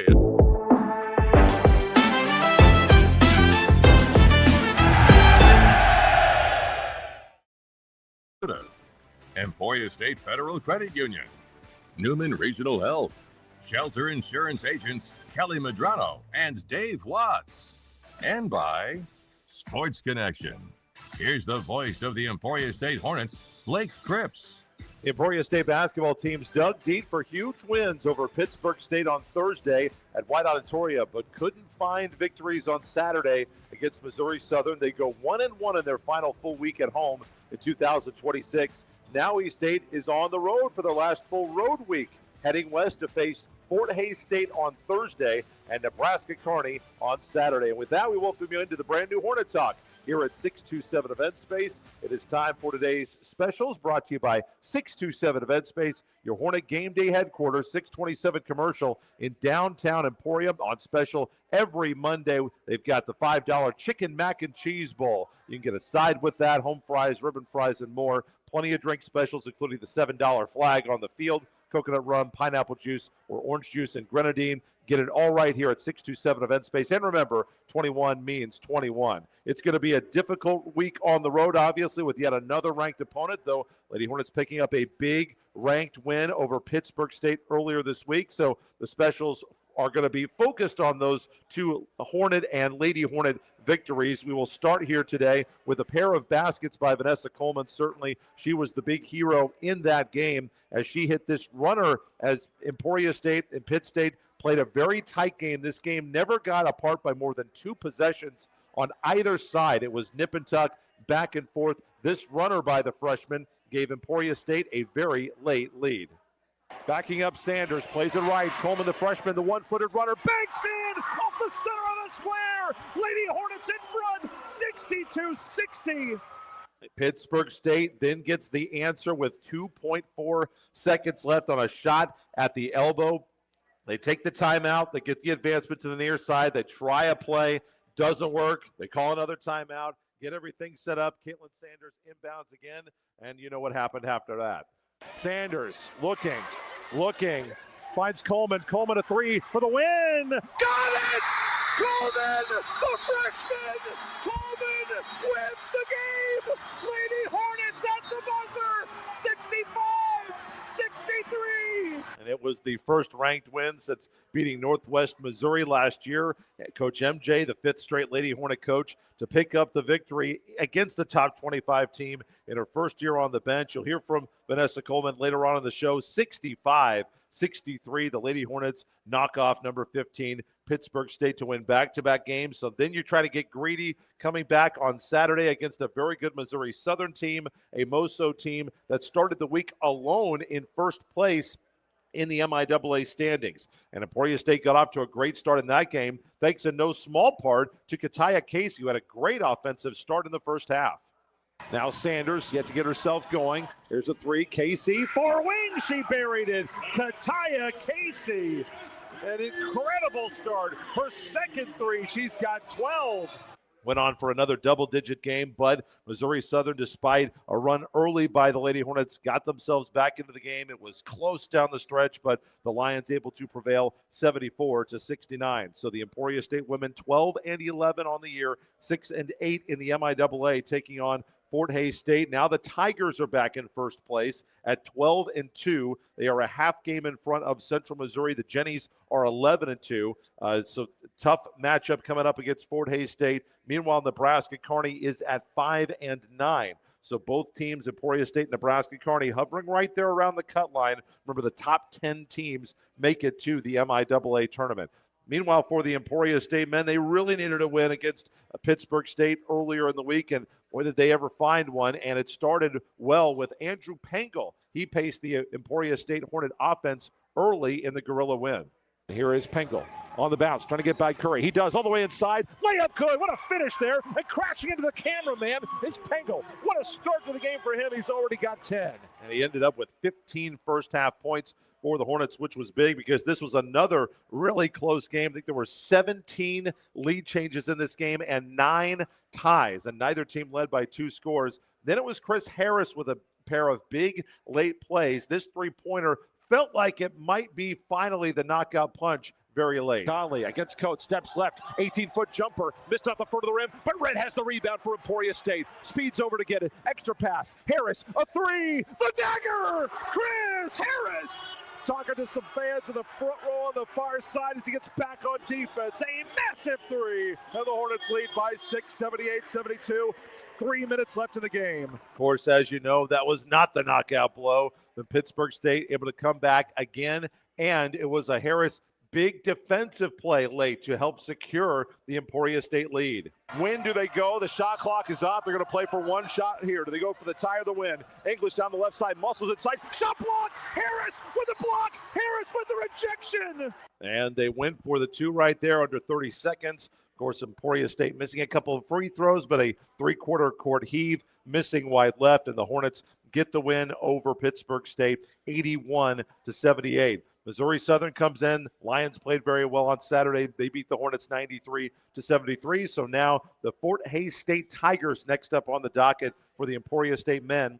Emporia. Emporia State Federal Credit Union, Newman Regional Health, Shelter Insurance Agents Kelly Medrano and Dave Watts, and by Sports Connection. Here's the voice of the Emporia State Hornets, Blake Cripps. The Emporia State basketball teams dug deep for huge wins over Pittsburg State on Thursday at White Auditorium, but couldn't find victories on Saturday against Missouri Southern. They go 1-1 in their final full week at home in 2026. Now East State is on the road for their last full road week, heading west to face Fort Hays State on Thursday and Nebraska Kearney on Saturday. And with that, we welcome you into the brand new Hornet Talk here at 627 Event Space. It is time for today's specials, brought to you by 627 Event Space, your Hornet game day headquarters, 627 Commercial in downtown Emporia, on special every Monday. They've got the $5 chicken mac and cheese bowl. You can get a side with that, home fries, ribbon fries, and more. Plenty of drink specials, including the $7 flag on the field, coconut rum, pineapple juice, or orange juice and grenadine. Get it all right here at 627 Event Space. And remember, 21 means 21. It's going to be a difficult week on the road, obviously, with yet another ranked opponent, though Lady Hornets picking up a big ranked win over Pittsburg State earlier this week. So the specials are going to be focused on those two Hornet and Lady Hornet victories. We will start here today with a pair of baskets by Vanessa Coleman. Certainly, she was the big hero in that game as she hit this runner as Emporia State and Pitt State played a very tight game. This game never got apart by more than 2 possessions on either side. It was nip and tuck, back and forth. This runner by the freshman gave Emporia State a very late lead. Backing up Sanders, plays it right. Coleman, the freshman, the one-footed runner, banks in off the center of the square. Lady Hornets in front, 62-60. Pittsburg State then gets the answer with 2.4 seconds left on a shot at the elbow. They take the timeout. They get the advancement to the near side. They try a play. Doesn't work. They call another timeout. Get everything set up. Caitlin Sanders inbounds again. And you know what happened after that. Sanders looking, finds Coleman. Coleman a three for the win. Got it! Coleman, the freshman! Coleman wins the game! Lady Hornets at the buzzer! 65-63! And it was the first ranked win since beating Northwest Missouri last year. Coach MJ, the 5th straight Lady Hornet coach, to pick up the victory against the top 25 team in her first year on the bench. You'll hear from Vanessa Coleman later on in the show. 65-63, the Lady Hornets knock off number 15 Pittsburg State to win back-to-back games. So then you try to get greedy, coming back on Saturday against a very good Missouri Southern team, a Moso team that started the week alone in first place in the MIAA standings. And Emporia State got off to a great start in that game, thanks in no small part to Kataya Casey, who had a great offensive start in the first half. Now Sanders yet to get herself going. Here's a three. Casey, far wing, she buried it. Kataya Casey, an incredible start. Her second three, she's got 12. Went on for another double-digit game, but Missouri Southern, despite a run early by the Lady Hornets, got themselves back into the game. It was close down the stretch, but the Lions able to prevail 74-69. So the Emporia State women 12-11 on the year, 6-8 in the MIAA, taking on Fort Hays State. Now the Tigers are back in first place at 12-2. They are a half game in front of Central Missouri. The Jennies are 11-2. So tough matchup coming up against Fort Hays State. Meanwhile, Nebraska Kearney is at 5-9. So both teams, Emporia State and Nebraska Kearney, hovering right there around the cut line. Remember, the top 10 teams make it to the MIAA tournament. Meanwhile, for the Emporia State men, they really needed a win against Pittsburg State earlier in the week, and boy, did they ever find one. And it started well with Andrew Pengel. He paced the Emporia State Hornet offense early in the Gorilla win. Here is Pengel on the bounce, trying to get by Curry. He does, all the way inside. Layup good. What a finish there. And crashing into the cameraman is Pengel. What a start to the game for him. He's already got 10. And he ended up with 15 first-half points for the Hornets, which was big because this was another really close game. I think there were 17 lead changes in this game and 9 ties, and neither team led by 2 scores. Then it was Chris Harris with a pair of big late plays. This three-pointer felt like it might be finally the knockout punch very late. Conley against Coates, steps left, 18-foot jumper, missed off the front of the rim, but Red has the rebound for Emporia State. Speeds over to get it, extra pass, Harris, a three, the dagger, Chris Harris! Talking to some fans in the front row on the far side as he gets back on defense. A massive three, and the Hornets lead by 6, 78-72. 3 minutes left in the game. Of course, as you know, that was not the knockout blow. The Pittsburgh State able to come back again, and it was a Harris big defensive play late to help secure the Emporia State lead. When do they go? The shot clock is off. They're going to play for one shot here. Do they go for the tie or the win? English down the left side, muscles inside. Shot block! Harris with the block! Harris with the rejection! And they went for the two right there under 30 seconds. Of course, Emporia State missing a couple of free throws, but a three-quarter court heave, missing wide left, and the Hornets get the win over Pittsburgh State, 81-78. Missouri Southern comes in. Lions played very well on Saturday. They beat the Hornets 93-73. So now the Fort Hays State Tigers next up on the docket for the Emporia State men.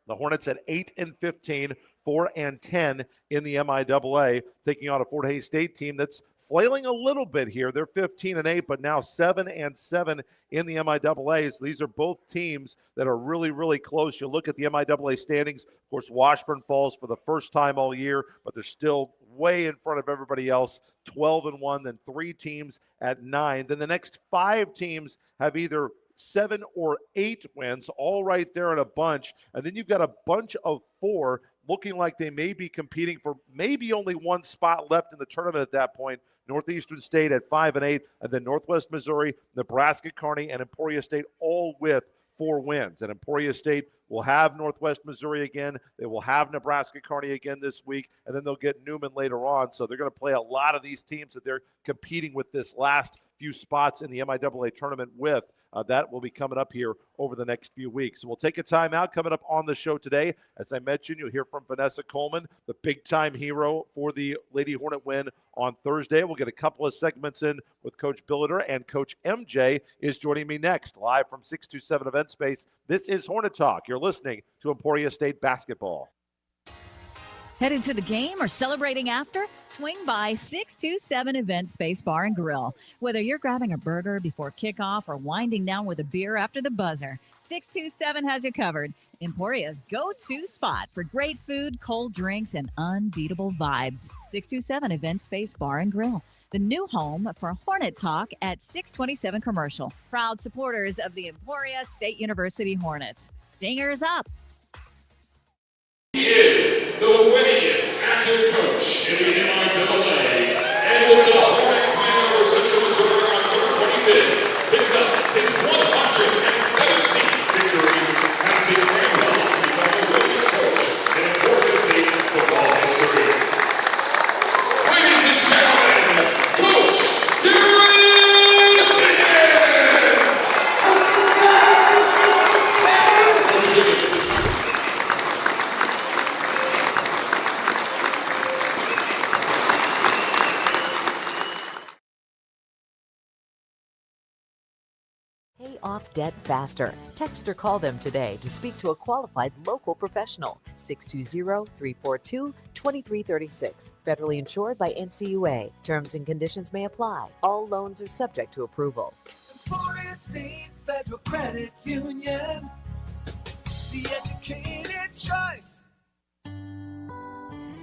The Hornets at 8-15, 4-10 in the MIAA, taking on a Fort Hays State team that's flailing a little bit here. They're 15-8, but now 7-7 in the MIAA. So these are both teams that are really, really close. You look at the MIAA standings. Of course, Washburn falls for the first time all year, but they're still way in front of everybody else, 12-1, then 3 teams at 9. Then the next 5 teams have either 7 or 8 wins, all right there in a bunch. And then you've got a bunch of 4 looking like they may be competing for maybe only one spot left in the tournament at that point. Northeastern State at 5-8, and then Northwest Missouri, Nebraska, Kearney, and Emporia State all with 4 wins. And Emporia State will have Northwest Missouri again. They will have Nebraska, Kearney again this week, and then they'll get Newman later on. So they're going to play a lot of these teams that they're competing with this last few spots in the MIAA tournament with. That will be coming up here over the next few weeks. So we'll take a timeout coming up on the show today. As I mentioned, you'll hear from Vanessa Coleman, the big-time hero for the Lady Hornet win on Thursday. We'll get a couple of segments in with Coach Billeter, and Coach MJ is joining me next, live from 627 Event Space. This is Hornet Talk. You're listening to Emporia State Basketball. Headed to the game or celebrating after? Swing by 627 Event Space Bar and Grill. Whether you're grabbing a burger before kickoff or winding down with a beer after the buzzer, 627 has you covered. Emporia's go-to spot for great food, cold drinks, and unbeatable vibes. 627 Event Space Bar and Grill, the new home for Hornet Talk at 627 Commercial. Proud supporters of the Emporia State University Hornets. Stingers up! He is the winningest active coach in the MIAA, and with the Hornets win over Central Missouri on October 25th, picked up his 117th victory, passing Graham Welch to become the winningest coach in Emporia State football history. Ladies and gentlemen, Coach Gary Higgins! Coach Higgins. Pay off debt faster. Text or call them today to speak to a qualified local professional. 620-342-2336. Federally insured by NCUA. Terms and conditions may apply. All loans are subject to approval. Emporia State Federal Credit Union. The educated choice.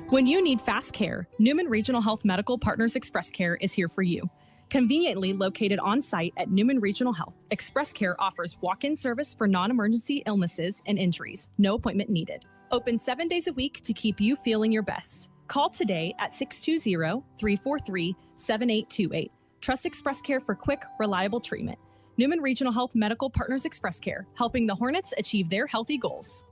When you need fast care, Newman Regional Health Medical Partners Express Care is here for you. Conveniently located on-site at Newman Regional Health, Express Care offers walk-in service for non-emergency illnesses and injuries, no appointment needed. Open 7 days a week to keep you feeling your best. Call today at 620-343-7828. Trust Express Care for quick, reliable treatment. Newman Regional Health Medical Partners Express Care, helping the Hornets achieve their healthy goals.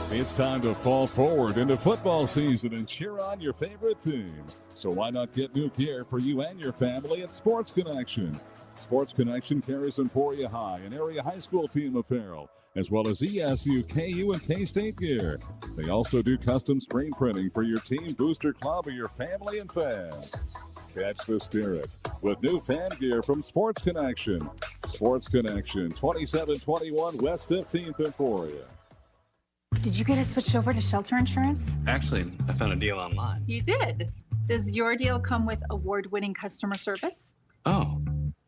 It's time to fall forward into football season and cheer on your favorite teams. So why not get new gear for you and your family at Sports Connection? Sports Connection carries Emporia High and area high school team apparel, as well as ESU, KU, and K-State gear. They also do custom screen printing for your team, booster club, or your family and fans. Catch the spirit with new fan gear from Sports Connection. Sports Connection, 2721 West 15th Emporia. Did you get us switched over to shelter insurance? Actually, I found a deal online. You did? Does your deal come with award-winning customer service? Oh,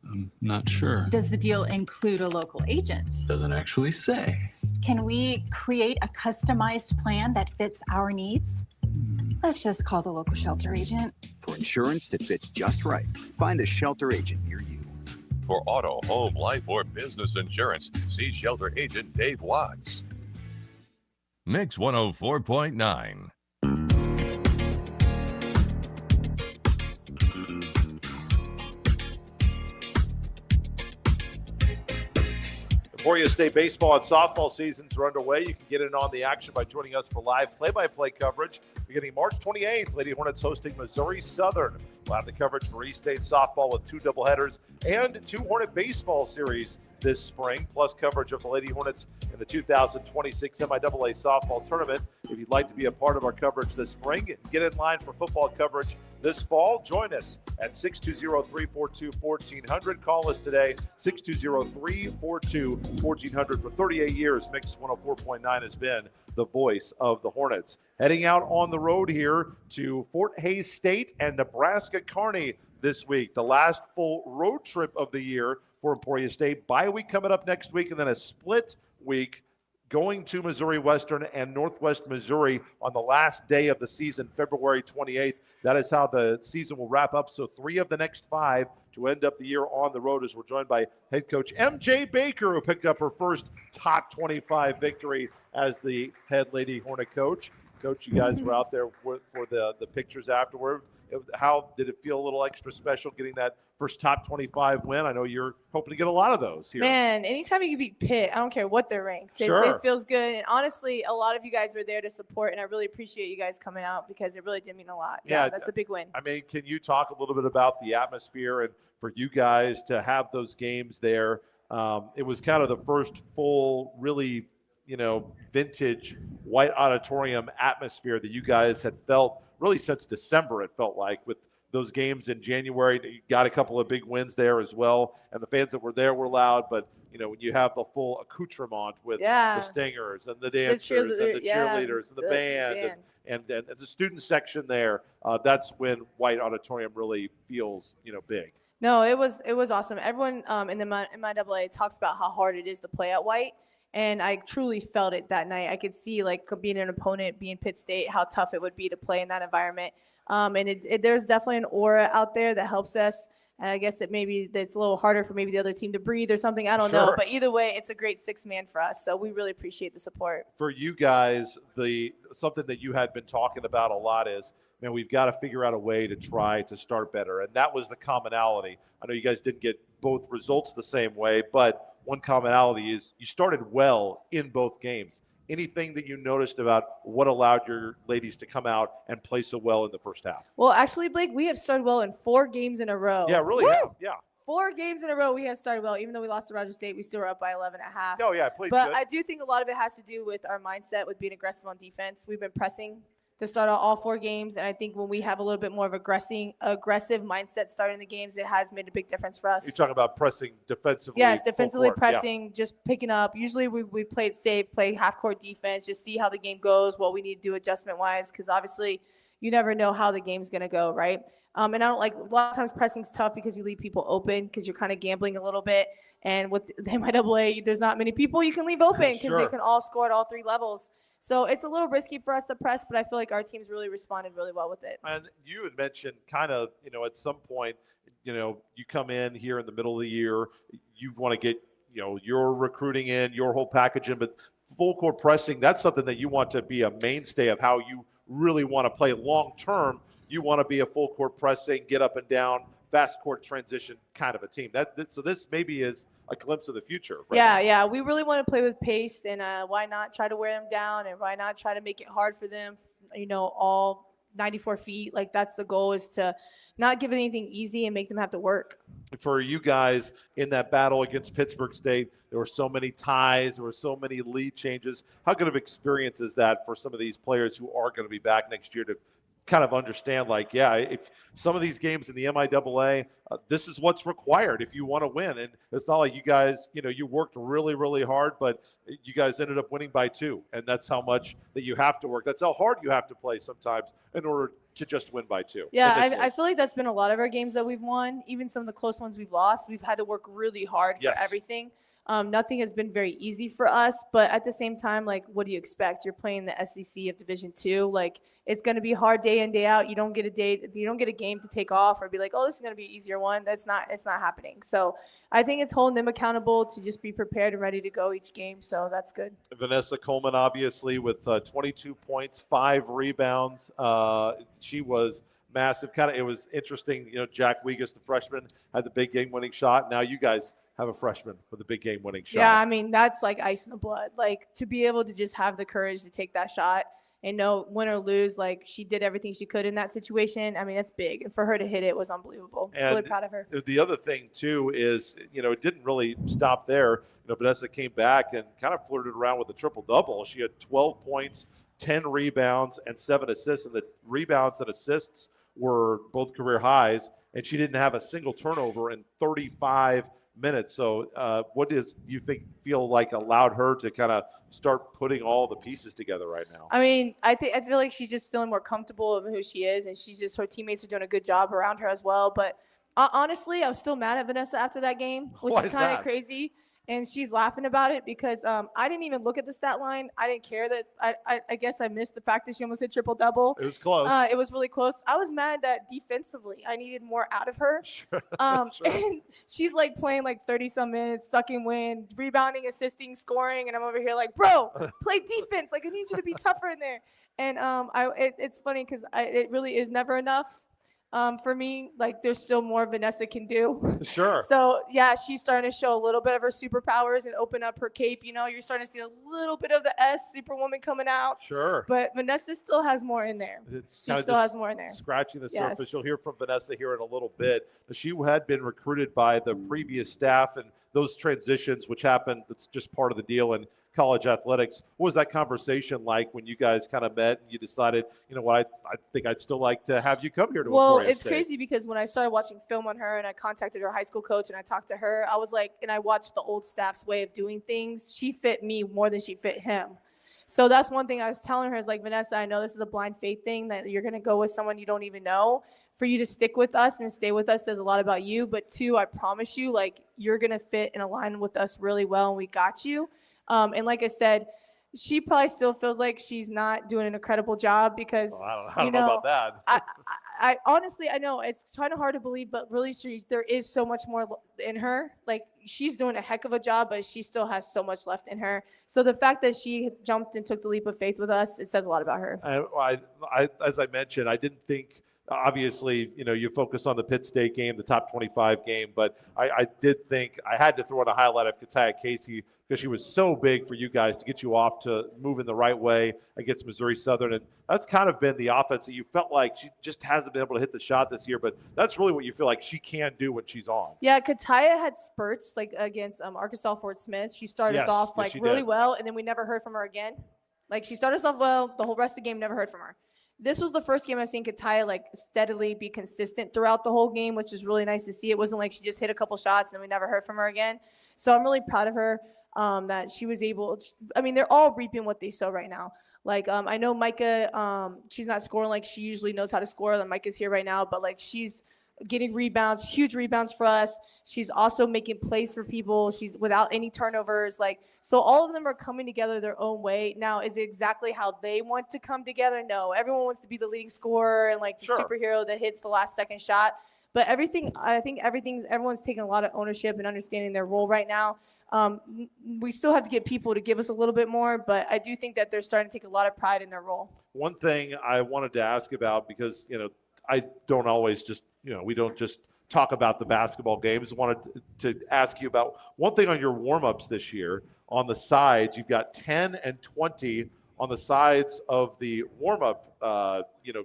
I'm not sure. Does the deal include a local agent? Doesn't actually say. Can we create a customized plan that fits our needs? Let's just call the local shelter agent. For insurance that fits just right, find a shelter agent near you. For auto, home, life, or business insurance, see shelter agent Dave Watts. Mix 104.9. Emporia State baseball and softball seasons are underway. You can get in on the action by joining us for live play-by-play coverage beginning March 28th. Lady Hornets hosting Missouri Southern. We'll have the coverage for East State softball with 2 doubleheaders and 2 Hornet baseball series this spring, plus coverage of the Lady Hornets in the 2026 MIAA softball tournament. If you'd like to be a part of our coverage this spring, get in line for football coverage this fall. Join us at 620-342-1400. Call us today, 620-342-1400. For 38 years, Mix 104.9 has been the voice of the Hornets. Heading out on the road here to Fort Hays State and Nebraska Kearney this week. The last full road trip of the year for Emporia State. Bye week coming up next week, and then a split week going to Missouri Western and Northwest Missouri on the last day of the season, February 28th. That is how the season will wrap up. So 3 of the next 5 to end up the year on the road, as we're joined by head coach MJ Baker, who picked up her first top 25 victory as the head Lady Hornet coach. Coach, you guys were out there for the pictures afterward. How did it feel? A little extra special getting that first top 25 win? I know you're hoping to get a lot of those here. Man, anytime you can beat Pitt, I don't care what they're ranked. It feels good. And honestly, a lot of you guys were there to support, and I really appreciate you guys coming out because it really did mean a lot. Yeah, that's a big win. I mean, can you talk a little bit about the atmosphere and for you guys to have those games there? It was kind of the first full, really, vintage white auditorium atmosphere that you guys had felt really since December, it felt like, with those games in January. You got a couple of big wins there as well, and the fans that were there were loud. But, when you have the full accoutrement with the stingers and the dancers and the cheerleaders and the band and the student section there, that's when white auditorium really feels, big. No, it was awesome. Everyone in the MIAA talks about how hard it is to play at white. And I truly felt it that night. I could see, being an opponent, being Pitt State, how tough it would be to play in that environment. And there's definitely an aura out there that helps us. And I guess that maybe it's a little harder for maybe the other team to breathe or something. I don't know. But either way, it's a great 6-man for us. So we really appreciate the support. For you guys, something that you had been talking about a lot is, we've got to figure out a way to try to start better. And that was the commonality. I know you guys didn't get both results the same way, but one commonality is you started well in both games. Anything that you noticed about what allowed your ladies to come out and play so well in the first half? Well, actually, Blake, we have started well in 4 games in a row. Yeah, really have. Yeah. 4 games in a row we have started well. Even though we lost to Roger State, we still were up by 11.5. Oh, yeah, played But good. I do think a lot of it has to do with our mindset with being aggressive on defense. We've been pressing to start out all 4 games. And I think when we have a little bit more of aggressive mindset starting the games, it has made a big difference for us. You're talking about pressing defensively. Yes, defensively pressing, just picking up. Usually we play it safe, play half-court defense, just see how the game goes, what we need to do adjustment-wise, because obviously you never know how the game's going to go, right? And I don't like – a lot of times pressing's tough because you leave people open because you're kind of gambling a little bit. And with the MIAA, there's not many people you can leave open because they can all score at all 3 levels. So it's a little risky for us to press, but I feel like our team's really responded really well with it. And you had mentioned kind of, at some point, you come in here in the middle of the year, you want to get, your recruiting in, your whole package in, but full court pressing, that's something that you want to be a mainstay of how you really want to play long term. You want to be a full court pressing, get up and down, fast court transition kind of a team. So this maybe is a glimpse of the future. Right now. Yeah. We really want to play with pace, and why not try to wear them down, and why not try to make it hard for them, all 94 feet. Like, that's the goal, is to not give anything easy and make them have to work. For you guys in that battle against Pittsburgh State, there were so many ties, there were so many lead changes. How good of experience is that for some of these players who are going to be back next year to kind of understand, like, yeah, if some of these games in the MIAA, this is what's required if you want to win. And it's not like you guys, you worked really, really hard, but you guys ended up winning by 2. And that's how much that you have to work. That's how hard you have to play sometimes in order to just win by 2. Yeah, I feel like that's been a lot of our games that we've won. Even some of the close ones we've lost, we've had to work really hard for everything. Nothing has been very easy for us, but at the same time, like, what do you expect? You're playing the SEC of Division II. Like, it's going to be hard day in, day out. You don't get a game to take off or be like, oh, this is going to be an easier one. It's not happening. So I think it's holding them accountable to just be prepared and ready to go each game. So that's good. Vanessa Coleman, obviously, with 22 points, 5 rebounds. She was massive. It was interesting. Jack Wiegis, the freshman, had the big game-winning shot. Now you guys have a freshman with a big game-winning shot. Yeah, I mean, that's like ice in the blood. Like, to be able to just have the courage to take that shot and know, win or lose, like, she did everything she could in that situation. I mean, that's big. And for her to hit it was unbelievable. And really proud of her. The other thing, too, is, it didn't really stop there. Vanessa came back and kind of flirted around with a triple-double. She had 12 points, 10 rebounds, and 7 assists. And the rebounds and assists were both career highs. And she didn't have a single turnover in 35 minutes. So what does you feel like allowed her to kind of start putting all the pieces together right now? I mean, I feel like she's just feeling more comfortable of who she is, and her teammates are doing a good job around her as well. But honestly, I was still mad at Vanessa after that game, which is kind of crazy. And she's laughing about it because I didn't even look at the stat line. I didn't care that I guess I missed the fact that she almost hit triple-double. It was close. It was really close. I was mad that defensively I needed more out of her. Sure. And she's like playing like 30-some minutes, sucking wind, rebounding, assisting, scoring. And I'm over here like, bro, play defense. Like, I need you to be tougher in there. And it's funny because it really is never enough. For me, like, there's still more Vanessa can do. Sure. So, yeah, she's starting to show a little bit of her superpowers and open up her cape. You're starting to see a little bit of the S Superwoman coming out. Sure. But Vanessa still has more in there. She still has more in there. Scratching the surface. You'll hear from Vanessa here in a little bit. She had been recruited by the previous staff, and those transitions, which happened, it's just part of the deal in college athletics. What was that conversation like when you guys kind of met and you decided, I think I'd still like to have you come here to Emporia it's State? crazy because when I started watching film on her and I contacted her high school coach and I talked to her, I was like, and I watched the old staff's way of doing things. She fit me more than she fit him. So that's one thing I was telling her is like, Vanessa, I know this is a blind faith thing that you're going to go with someone you don't even know. For you to stick with us and stay with us says a lot about you. But 2, I promise you, like, you're going to fit and align with us really well, and we got you. And like I said, she probably still feels like she's not doing an incredible job because, I don't know about that. I honestly, I know it's kind of hard to believe, but really there is so much more in her. Like, she's doing a heck of a job, but she still has so much left in her. So the fact that she jumped and took the leap of faith with us, it says a lot about her. As I mentioned, I didn't think, obviously, you focus on the Pitt State game, the top 25 game, but I did think I had to throw in a highlight of Kataya Casey because she was so big for you guys to get you off to move in the right way against Missouri Southern. And that's kind of been the offense that you felt like she just hasn't been able to hit the shot this year, but that's really what you feel like she can do when she's on. Yeah, Kataya had spurts like against Arkansas Fort Smith. She started us off like really well, and then we never heard from her again. Like, she started us off well, the whole rest of the game, never heard from her. This was the first game I've seen Kataya like steadily be consistent throughout the whole game, which is really nice to see. It wasn't like she just hit a couple shots and then we never heard from her again. So I'm really proud of her that she was able. I mean, they're all reaping what they sow right now. Like, I know Micah, she's not scoring like she usually knows how to score. Like, Micah's here right now, but like she's getting rebounds, huge rebounds for us. She's also making plays for people. She's without any turnovers. Like, so all of them are coming together their own way. Now, is it exactly how they want to come together? No, everyone wants to be the leading scorer and like the superhero that hits the last second shot. But everyone's taking a lot of ownership and understanding their role right now. We still have to get people to give us a little bit more, but I do think that they're starting to take a lot of pride in their role. One thing I wanted to ask about, because, I don't always just, we don't just talk about the basketball games. I wanted to ask you about one thing on your warm-ups this year. On the sides, you've got 10 and 20 on the sides of the warm-up,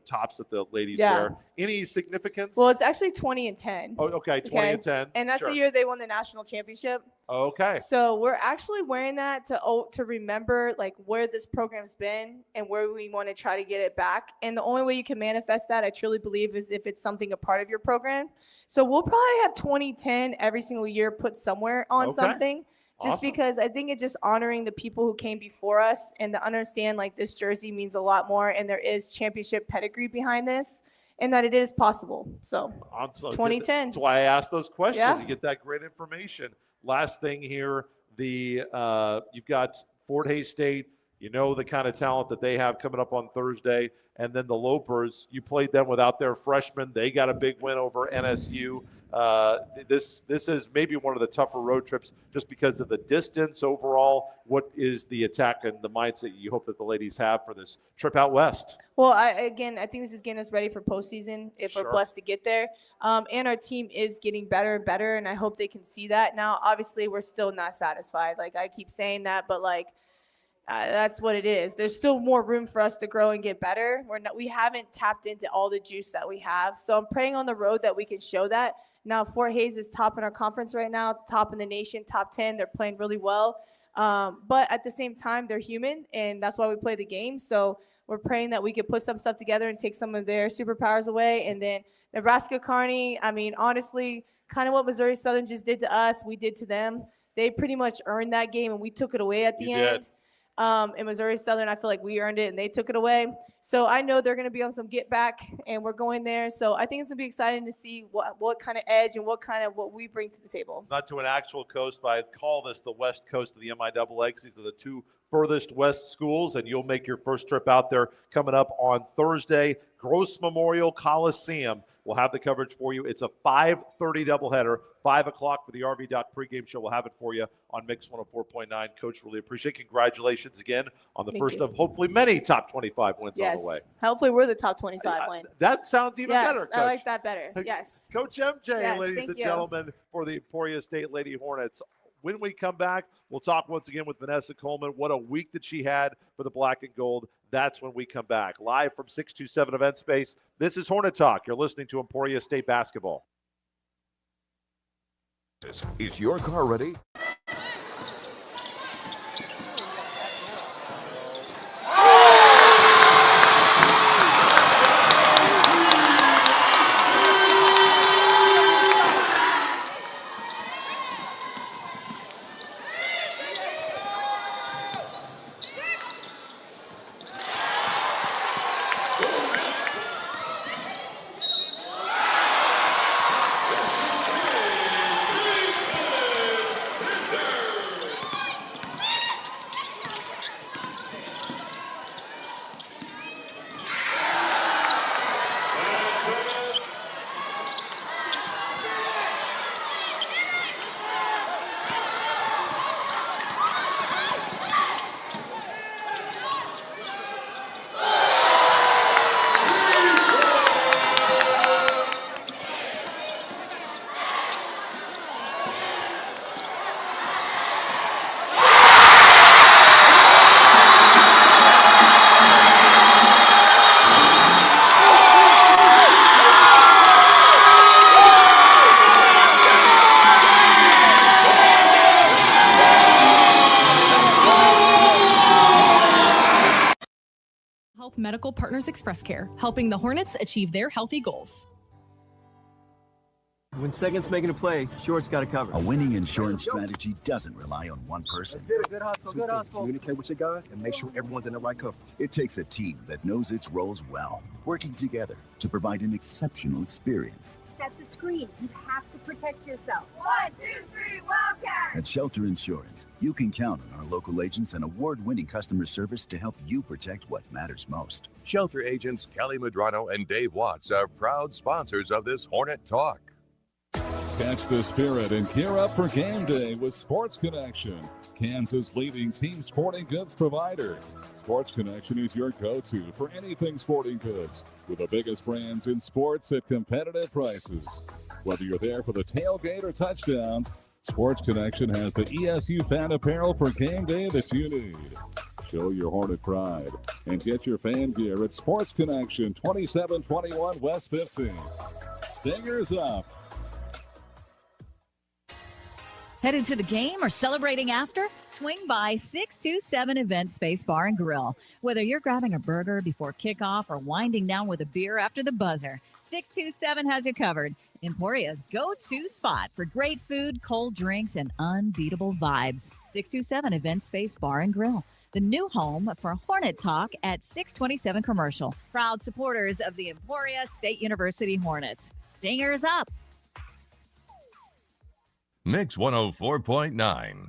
tops that the ladies wear. Any significance? Well, it's actually 20 and 10. Oh, okay, 20 and 10. And that's the year they won the national championship. Okay. So we're actually wearing that to remember like where this program's been and where we want to try to get it back. And the only way you can manifest that, I truly believe, is if it's something a part of your program. So we'll probably have 2010 every single year put somewhere on something. Just because I think it's just honoring the people who came before us and to understand like this jersey means a lot more and there is championship pedigree behind this and that it is possible. So 2010. That's why I asked those questions to get that great information. Last thing here, you've got Fort Hays State. You know the kind of talent that they have coming up on Thursday. And then the Lopers, you played them without their freshmen. They got a big win over NSU. This is maybe one of the tougher road trips just because of the distance overall. What is the attack and the mindset you hope that the ladies have for this trip out west? Well, I think this is getting us ready for postseason if we're blessed to get there. And our team is getting better and better, and I hope they can see that. Now, obviously, we're still not satisfied. Like, I keep saying that, but, that's what it is. There's still more room for us to grow and get better. We haven't tapped into all the juice that we have. So I'm praying on the road that we can show that. Now, Fort Hays is top in our conference right now, top in the nation, top 10. They're playing really well. But at the same time, they're human, and that's why we play the game. So we're praying that we could put some stuff together and take some of their superpowers away. And then Nebraska Kearney, I mean, honestly, kind of what Missouri Southern just did to us, we did to them. They pretty much earned that game, and we took it away at the end. In Missouri Southern, I feel like we earned it and they took it away. So I know they're going to be on some get back and we're going there. So I think it's going to be exciting to see what kind of edge and what we bring to the table. Not to an actual coast, but I call this the west coast of the MIAA. These are the two furthest west schools, and you'll make your first trip out there coming up on Thursday. Gross Memorial Coliseum will have the coverage for you. It's a 5:30 doubleheader, 5 o'clock for the RV Doc pregame show. We'll have it for you on Mix 104.9. Coach, really appreciate it. Congratulations again on the first of hopefully many top 25 wins on the way. Hopefully we're the top 25 win. That sounds even better, Coach. I like that better. Yes. Coach MJ, ladies and gentlemen, for the Emporia State Lady Hornets. When we come back, we'll talk once again with Vanessa Coleman. What a week that she had for the black and gold. That's when we come back. Live from 627 Event Space, this is Hornet Talk. You're listening to Emporia State Basketball. Is your car ready? Medical Partners Express Care, helping the Hornets achieve their healthy goals. When second's making a play, Short's got to cover. A winning insurance strategy doesn't rely on one person. Good hustle, good hustle. Communicate with your guys and make sure everyone's in the right cover. It takes a team that knows its roles well, working together to provide an exceptional experience. Set the screen. You have to protect yourself. 1, 2, 3, Wildcat! At Shelter Insurance, you can count on our local agents and award-winning customer service to help you protect what matters most. Shelter agents Kelly Medrano and Dave Watts are proud sponsors of this Hornet Talk. Catch the spirit and gear up for game day with Sports Connection, Kansas' leading team sporting goods provider. Sports Connection is your go-to for anything sporting goods, with the biggest brands in sports at competitive prices. Whether you're there for the tailgate or touchdowns, Sports Connection has the ESU fan apparel for game day that you need. Show your Hornet pride and get your fan gear at Sports Connection, 2721 West 15. Stingers up. Headed to the game or celebrating after? Swing by 627 Event Space Bar and Grill. Whether you're grabbing a burger before kickoff or winding down with a beer after the buzzer, 627 has you covered. Emporia's go-to spot for great food, cold drinks, and unbeatable vibes. 627 Event Space Bar and Grill, the new home for Hornet Talk at 627 Commercial. Proud supporters of the Emporia State University Hornets. Stingers up. Mix 104.9.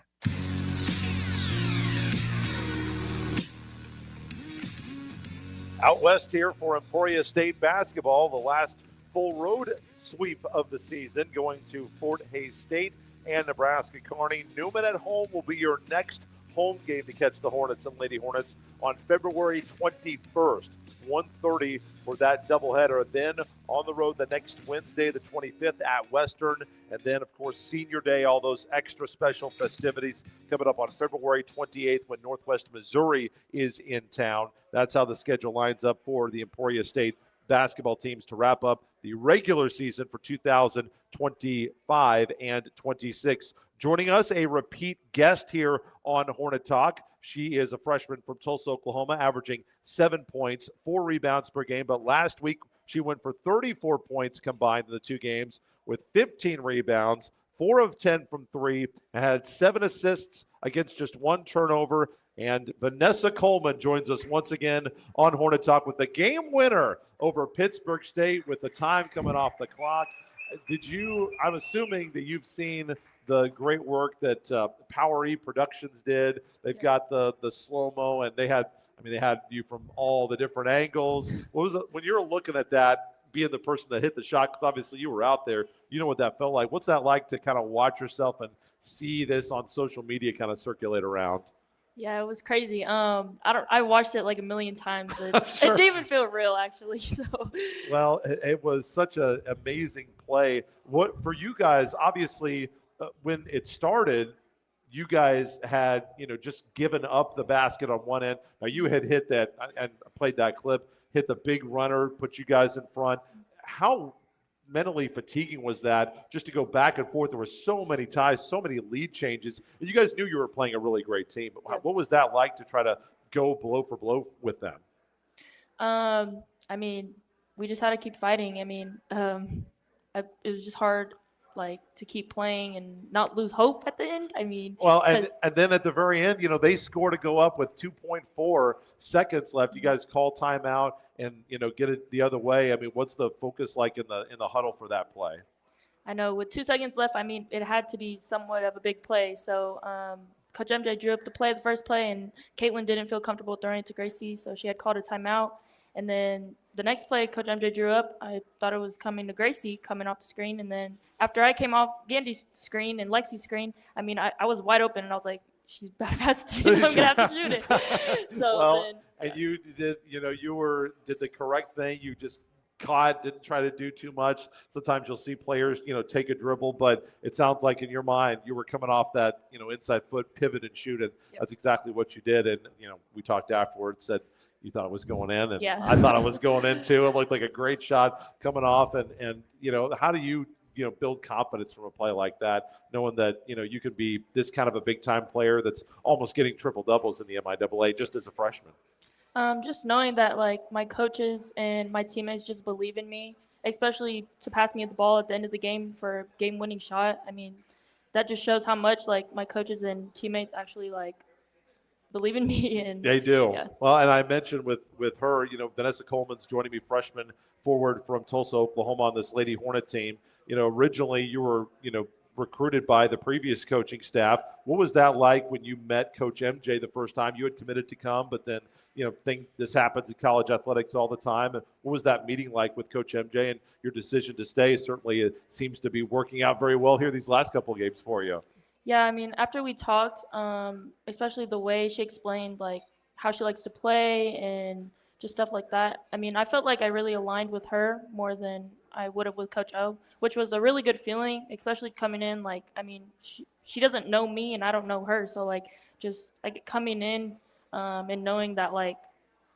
Out west here for Emporia State basketball, the last full road sweep of the season, going to Fort Hays State and Nebraska Kearney. Newman at home will be your next home game to catch the Hornets and Lady Hornets on February 21st, 1:30 for that doubleheader. Then on the road the next Wednesday, the 25th at Western. And then, of course, Senior Day, all those extra special festivities coming up on February 28th when Northwest Missouri is in town. That's how the schedule lines up for the Emporia State basketball teams to wrap up the regular season for 2025 and 26. Joining us, a repeat guest here on Hornet Talk. She is a freshman from Tulsa, Oklahoma, averaging 7 points, 4 rebounds per game. But last week, she went for 34 points combined in the 2 games with 15 rebounds, 4 of 10 from 3, and had 7 assists against just 1 turnover. And Vanessa Coleman joins us once again on Hornet Talk with the game winner over Pittsburgh State with the time coming off the clock. I'm assuming that you've seen the great work that Power E Productions did. They've got the slow-mo, and they had you from all the different angles. What was it, when you were looking at that, being the person that hit the shot, because obviously you were out there, you know what that felt like. What's that like to kind of watch yourself and see this on social media kind of circulate around? Yeah, it was crazy. I watched it like a million times. It didn't even feel real, actually. So, well, it was such an amazing play. What for you guys? Obviously, when it started, you guys had just given up the basket on one end. Now you had hit that and played that clip, hit the big runner, put you guys in front. How mentally fatiguing was that just to go back and forth? There were so many ties, so many lead changes. You guys knew you were playing a really great team. What was that like to try to go blow for blow with them? I mean, we just had to keep fighting. I mean, it was just hard, like, to keep playing and not lose hope at the end. I mean, well, and then at the very end, they score to go up with 2.4 seconds left. You guys call timeout and get it the other way. I mean, what's the focus like in the huddle for that play? I know with 2 seconds left, I mean, it had to be somewhat of a big play. So Coach MJ drew up the first play, and Caitlin didn't feel comfortable throwing it to Gracie, so she had called a timeout. And then the next play Coach MJ drew up, I thought it was coming to Gracie, coming off the screen. And then after I came off Gandy's screen and Lexi's screen, I mean, I was wide open, and I was like, she's about to pass it. I'm going to have to shoot it. So well, and you did, did the correct thing. You just caught, didn't try to do too much. Sometimes you'll see players, take a dribble, but it sounds like in your mind you were coming off that, inside foot, pivot and shoot, and that's exactly what you did. And, we talked afterwards, said you thought it was going in, and I thought it was going in too. It looked like a great shot coming off, and how do you build confidence from a play like that, knowing that, you could be this kind of a big-time player that's almost getting triple-doubles in the MIAA just as a freshman? Just knowing that, like, my coaches and my teammates just believe in me, especially to pass me the ball at the end of the game for a game-winning shot. I mean, that just shows how much, like, my coaches and teammates actually, like, believe in me. And they do. Yeah. Well, and I mentioned with her, Vanessa Coleman's joining me, freshman forward from Tulsa, Oklahoma, on this Lady Hornet team. Originally you were, recruited by the previous coaching staff. What was that like when you met Coach MJ the first time? You had committed to come, but then, this happens in college athletics all the time. And what was that meeting like with Coach MJ and your decision to stay? Certainly it seems to be working out very well here these last couple of games for you. Yeah, I mean, after we talked, especially the way she explained, like, how she likes to play and just stuff like that. I mean, I felt like I really aligned with her more than I would have with Coach O, which was a really good feeling, especially coming in. Like, I mean, she doesn't know me and I don't know her. So, like, just like coming in, and knowing that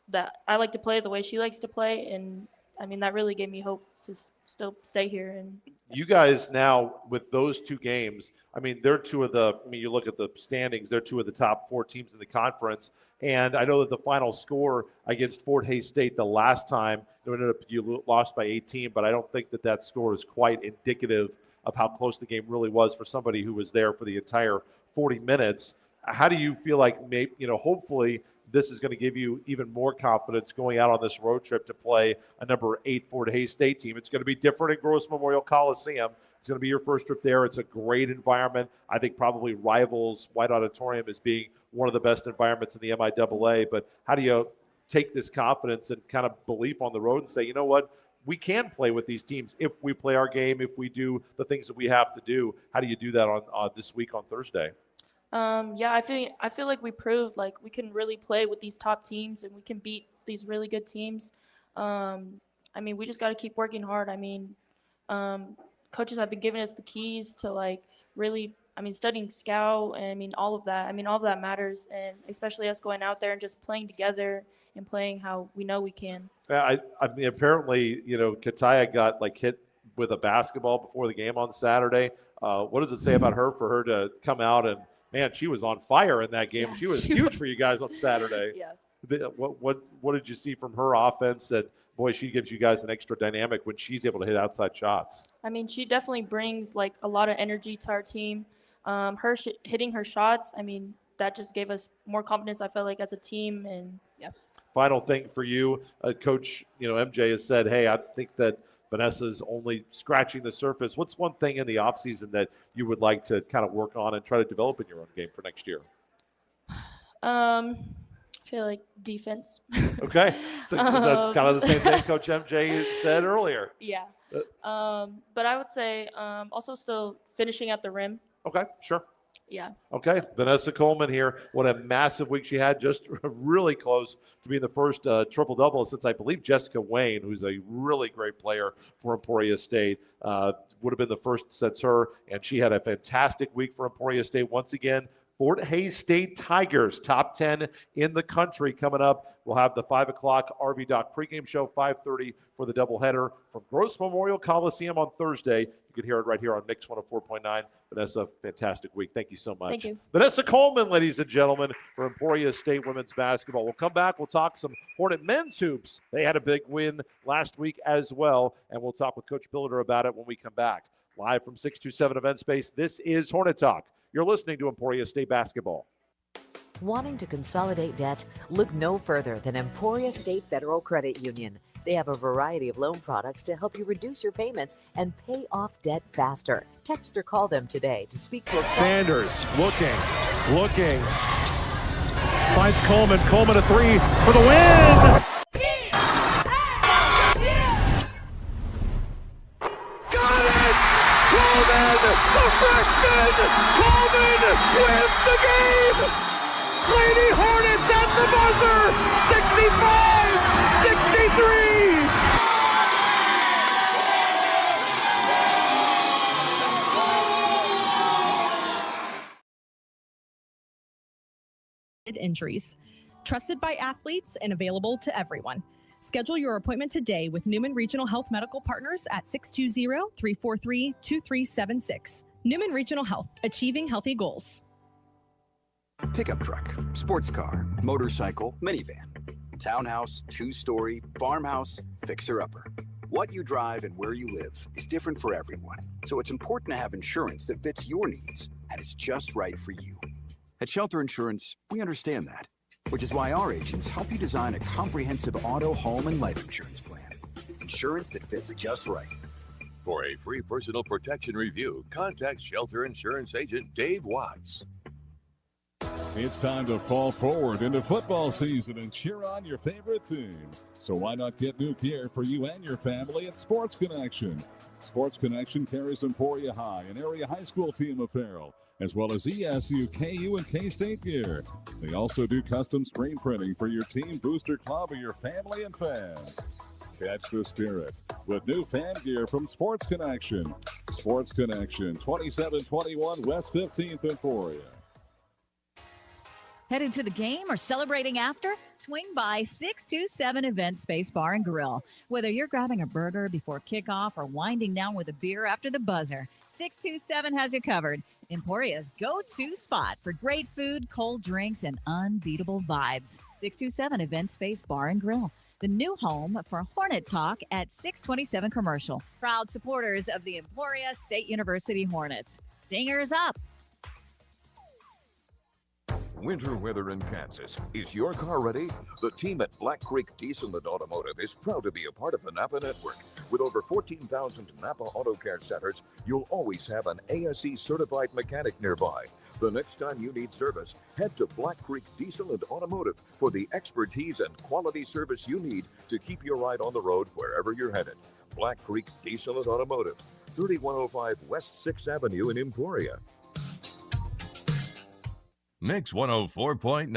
that I like to play the way she likes to play, and I mean that really gave me hope to still stay here. And you guys now with those 2 games, I mean they're two of the. I mean you look at the standings, they're 2 of the top 4 teams in the conference, and I know that the final score against Fort Hays State the last time you lost by 18, but I don't think that score is quite indicative of how close the game really was for somebody who was there for the entire 40 minutes. How do you feel like hopefully this is going to give you even more confidence going out on this road trip to play a number 8 Fort Hays State team? It's going to be different at Gross Memorial Coliseum. It's going to be your first trip there. It's a great environment. I think probably rivals White Auditorium as being one of the best environments in the MIAA. But how do you take this confidence and kind of belief on the road and say, you know what, we can play with these teams if we play our game, if we do the things that we have to do? How do you do that on this week on Thursday? Yeah, I feel like we proved like we can really play with these top teams and we can beat these really good teams. I mean, we just got to keep working hard. I mean, coaches have been giving us the keys to really, studying scout, and I mean all of that matters, and especially us going out there and just playing together and playing how we know we can. I mean, apparently, Kataya got hit with a basketball before the game on Saturday. What does it say about her for her to come out and, man, she was on fire in that game. Yeah, she was huge for you guys on Saturday. Yeah. What did you see from her offense that, boy, she gives you guys an extra dynamic when she's able to hit outside shots? I mean, she definitely brings a lot of energy to our team. Her hitting her shots, I mean, that just gave us more confidence, I felt like, as a team. And yeah. Final thing for you, Coach, MJ has said, hey, I think that Vanessa's only scratching the surface. What's one thing in the offseason that you would like to kind of work on and try to develop in your own game for next year? I feel like defense. Okay. So that's kind of the same thing Coach MJ said earlier. Yeah. But I would say also still finishing at the rim. Okay, sure. Yeah. Okay, Vanessa Coleman here. What a massive week she had. Just really close to being the first triple-double since, I believe, Jessica Wayne, who's a really great player for Emporia State, would have been the first since her. And she had a fantastic week for Emporia State. Once again, Fort Hays State Tigers, top 10 in the country coming up. We'll have the 5 o'clock RV Doc pregame show, 5:30 for the doubleheader from Gross Memorial Coliseum on Thursday. You can hear it right here on Mix 104.9. Vanessa, fantastic week. Thank you so much. Thank you. Vanessa Coleman, ladies and gentlemen, for Emporia State women's basketball. We'll come back. We'll talk some Hornet men's hoops. They had a big win last week as well, and we'll talk with Coach Billeter about it when we come back. Live from 627 Event Space, this is Hornet Talk. You're listening to Emporia State Basketball. Wanting to consolidate debt? Look no further than Emporia State Federal Credit Union. They have a variety of loan products to help you reduce your payments and pay off debt faster. Text or call them today to speak to a Sanders looking. Finds Coleman. Coleman a three for the win. The freshman, Coleman wins the game! Lady Hornets at the buzzer, 65-63! Injuries. Trusted by athletes and available to everyone. Schedule your appointment today with Newman Regional Health Medical Partners at 620-343-2376. Newman Regional Health, achieving healthy goals. Pickup truck, sports car, motorcycle, minivan, townhouse, two-story, farmhouse, fixer-upper. What you drive and where you live is different for everyone, so it's important to have insurance that fits your needs and is just right for you. At Shelter Insurance, we understand that, which is why our agents help you design a comprehensive auto, home, and life insurance plan. Insurance that fits just right. For a free personal protection review, contact Shelter Insurance Agent Dave Watts. It's time to fall forward into football season and cheer on your favorite team. So why not get new gear for you and your family at Sports Connection? Sports Connection carries Emporia High and area high school team apparel, as well as ESU, KU, and K-State gear. They also do custom screen printing for your team, booster club, or your family and fans. Catch the spirit with new fan gear from Sports Connection. Sports Connection, 2721 West 15th Emporia. Headed to the game or celebrating after? Swing by 627 Event Space Bar and Grill. Whether you're grabbing a burger before kickoff or winding down with a beer after the buzzer, 627 has you covered. Emporia's go-to spot for great food, cold drinks, and unbeatable vibes. 627 Event Space Bar and Grill, the new home for Hornet Talk at 627 Commercial. Proud supporters of the Emporia State University Hornets. Stingers up! Winter weather in Kansas. Is your car ready? The team at Black Creek Diesel and Automotive is proud to be a part of the Napa Network. With over 14,000 Napa Auto Care centers, you'll always have an ASE certified mechanic nearby. The next time you need service, head to Black Creek Diesel and Automotive for the expertise and quality service you need to keep your ride on the road wherever you're headed. Black Creek Diesel and Automotive, 3105 West 6th Avenue in Emporia. Mix 104.9.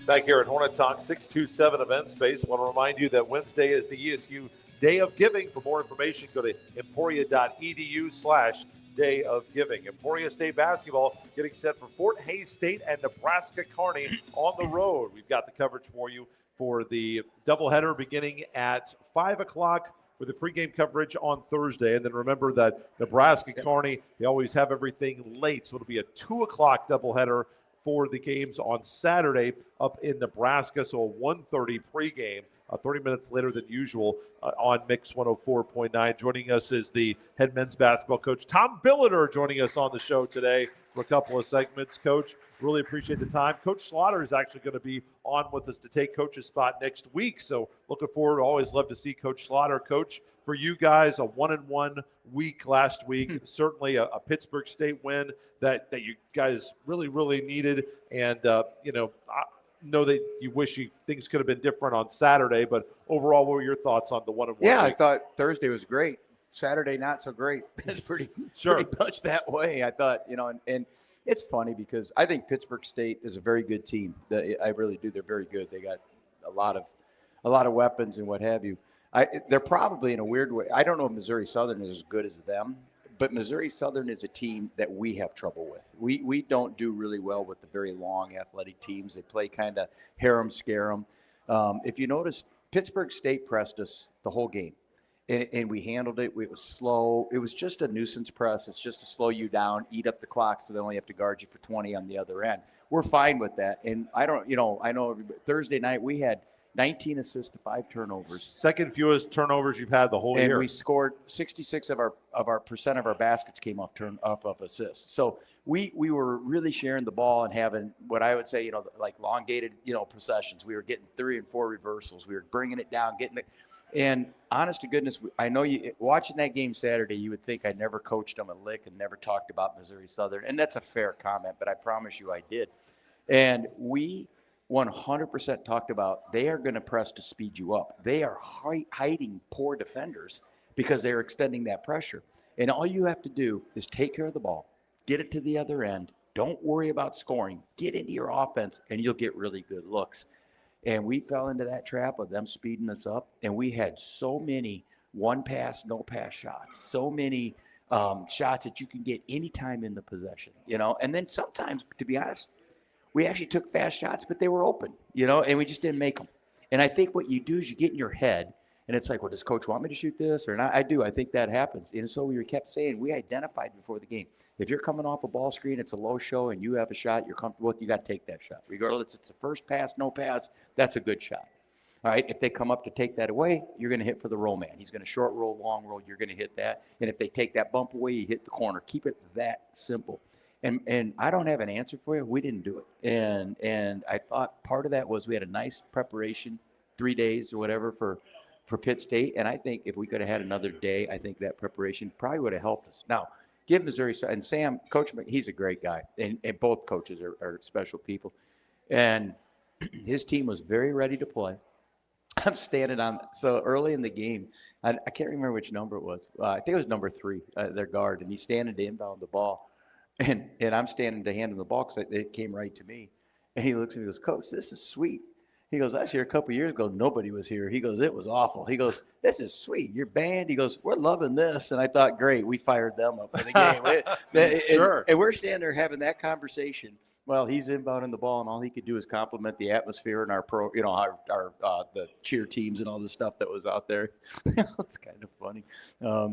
Back here at Hornet Talk, 627 Event Space. Want to remind you that Wednesday is the ESU Day of Giving. For more information, go to emporia.edu/Day of Giving. Emporia State Basketball getting set for Fort Hays State and Nebraska Kearney on the road. We've got the coverage for you for the doubleheader beginning at 5 o'clock for the pregame coverage on Thursday. And then remember that Nebraska Kearney, they always have everything late. So it'll be a 2 o'clock doubleheader for the games on Saturday up in Nebraska. So a 1:30 pregame, 30 minutes later than usual on Mix 104.9. Joining us is the head men's basketball coach, Tom Billeter, joining us on the show today for a couple of segments. Coach, really appreciate the time. Coach Slaughter is actually going to be on with us to take Coach's spot next week. So looking forward. Always love to see Coach Slaughter. Coach, for you guys, a 1-1 week last week. Certainly a Pittsburgh State win that you guys really, really needed. And, I know that you wish things could have been different on Saturday, but overall, what were your thoughts on the 1-1 Yeah, week? I thought Thursday was great. Saturday, not so great. It's pretty much that way. I thought, and it's funny because I think Pittsburgh State is a very good team. I really do. They're very good. They got a lot of weapons and what have you. They're probably in a weird way. I don't know if Missouri Southern is as good as them, but Missouri Southern is a team that we have trouble with. We don't do really well with the very long athletic teams. They play kind of harem scarum. If you notice, Pittsburgh State pressed us the whole game. And we handled it. It was slow. It was just a nuisance press. It's just to slow you down, eat up the clock, so they only have to guard you for 20 on the other end. We're fine with that. And I know Thursday night we had 19 assists to 5 turnovers. Second fewest turnovers you've had the whole year. And we scored 66 of our percent of our baskets came off of assists. So we were really sharing the ball and having what I would say, like long dated, possessions. We were getting 3 and 4 reversals. We were bringing it down, and honest to goodness, I know you watching that game Saturday, you would think I never coached them a lick and never talked about Missouri Southern. And that's a fair comment, but I promise you I did. And we 100% talked about they are going to press to speed you up. They are hiding poor defenders because they're extending that pressure. And all you have to do is take care of the ball, get it to the other end. Don't worry about scoring. Get into your offense, and you'll get really good looks. And we fell into that trap of them speeding us up, and we had so many one-pass, no-pass shots, so many shots that you can get anytime in the possession, And then sometimes, to be honest, we actually took fast shots, but they were open, and we just didn't make them. And I think what you do is you get in your head, and it's like, well, does coach want me to shoot this or not? I do. I think that happens. And so we kept saying, we identified before the game, if you're coming off a ball screen, it's a low show, and you have a shot you're comfortable with, you got to take that shot. Regardless, it's a first pass, no pass, that's a good shot. All right, if they come up to take that away, you're going to hit for the roll man. He's going to short roll, long roll, you're going to hit that. And if they take that bump away, you hit the corner. Keep it that simple. And I don't have an answer for you. We didn't do it. And I thought part of that was we had a nice preparation, 3 days or whatever for Pitt State. And I think if we could have had another day, I think that preparation probably would have helped us. Now, give Missouri, and Sam, Coach, he's a great guy. And both coaches are special people. And his team was very ready to play. I'm standing so early in the game, I can't remember which number it was. I think it was number 3, their guard. And he's standing to inbound the ball. And I'm standing to hand him the ball because it came right to me. And he looks at me and goes, Coach, this is sweet. He goes, last year, a couple years ago, nobody was here. He goes, it was awful. He goes, this is sweet. Your band. He goes, we're loving this. And I thought, great, we fired them up for the game. Sure. And we're standing there having that conversation. Well, he's inbounding the ball, and all he could do is compliment the atmosphere and our the cheer teams and all the stuff that was out there. It was kind of funny.